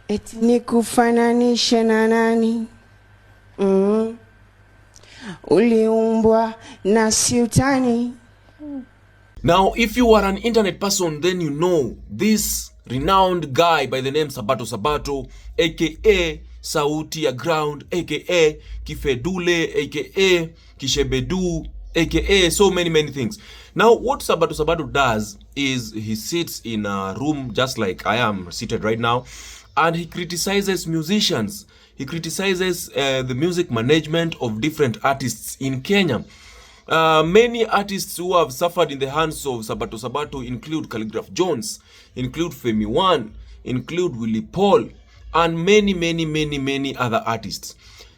Eti nikufananishe na nani? Uliumbwa na siutani. Now, if you are an internet person, then you know this renowned guy by the name Sabato Sabato, aka Sauti ya Ground, aka Kifedule, aka Kishebedu, aka so many things. Now, what Sabato Sabato does is he sits in a room just like I am seated right now, and he criticizes musicians. He criticizes the music management of different artists in Kenya. Many artists who have suffered in the hands of Sabato Sabato include Khaligraph Jones, include Femi One, include Willy Paul, and many other artists.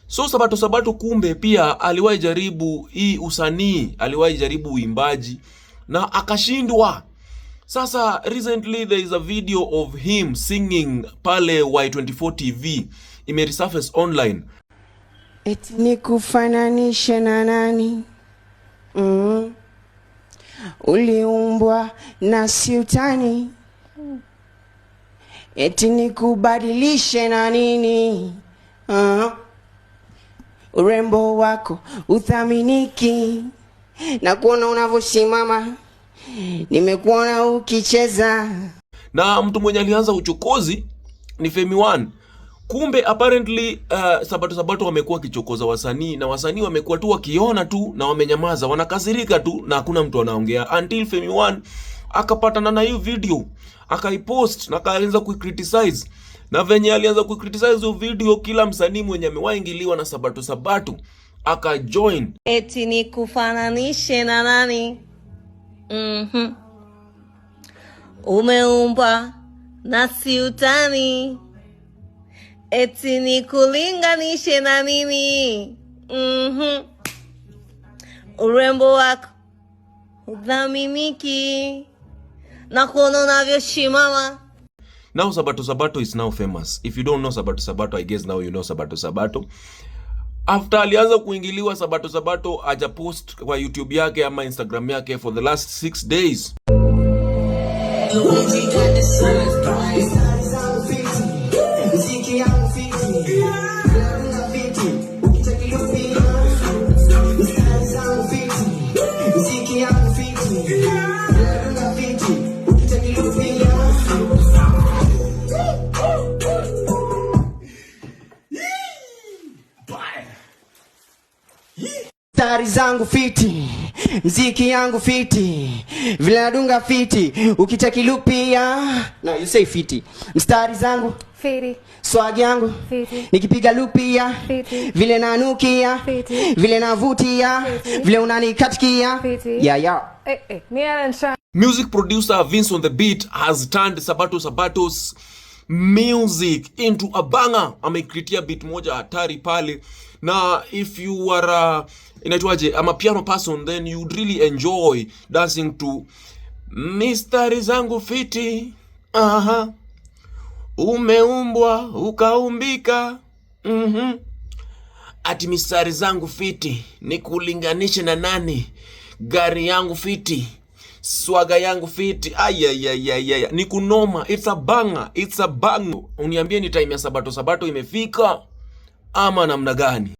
So Sabato Sabato kumbe pia aliwahi jaribu hii usanii, aliwahi jaribu uimbaji na akashindwa. Sasa recently there is a video of him singing pale Y24 TV, imeresurface online. Eti nikufananishe na nani? Uliumbwa na siutani. Eti nikubadilishe na nini? Urembo wako uthaminiki, na kuona unavyosimama, nimekuona ukicheza. Na mtu mwenye alianza uchokozi ni Femi One. Kumbe apparently Sabato Sabato wamekuwa kichokoza wasanii, na wasanii wamekuwa tu wakiona tu na wamenyamaza, wanakasirika tu na hakuna mtu anaongea, until Femi One akapatana na hiyo video, akaipost na akaanza kuicriticize. Na venye alianza kucriticize hiyo video, kila msanii mwenye amewaingiliwa na Sabato Sabato akajoin. Eti nikufananishe na nani? Umeumbwa na siutani. Eti nikulinganishe na nini? Urembo wako udhaminiki, na kuona unavyosimama. Now Sabato Sabato is now famous. If you don't know Sabato Sabato, I guess now you know Sabato Sabato. After alianza kuingiliwa, Sabato Sabato haja post kwa YouTube yake ama Instagram yake for the last 6 days. Stari zangu fiti, mziki yangu fiti, vile nadunga fiti, ukitakilupia. No, you say fiti. Mstari zangu fiti, swag yangu fiti, nikipiga lupia fiti, vile nanukia fiti, vile navutia fiti, vile unanikatikia fiti. Yeah. Music producer Vince on the Beat has turned Sabato Sabato's music into a banger. Amekritia beat moja hatari pale. Na if you are I'm a piano person, then you'd really enjoy dancing to mistari zangu fiti. Umeumbwa ukaumbika. Ati mistari zangu fiti nikulinganishe na nani? Gari yangu fiti, swaga yangu fiti. Ayayayayaya, ni kunoma. It's a banger, it's a bang. Uniambie ni time ya Sabato Sabato imefika ama namna gani?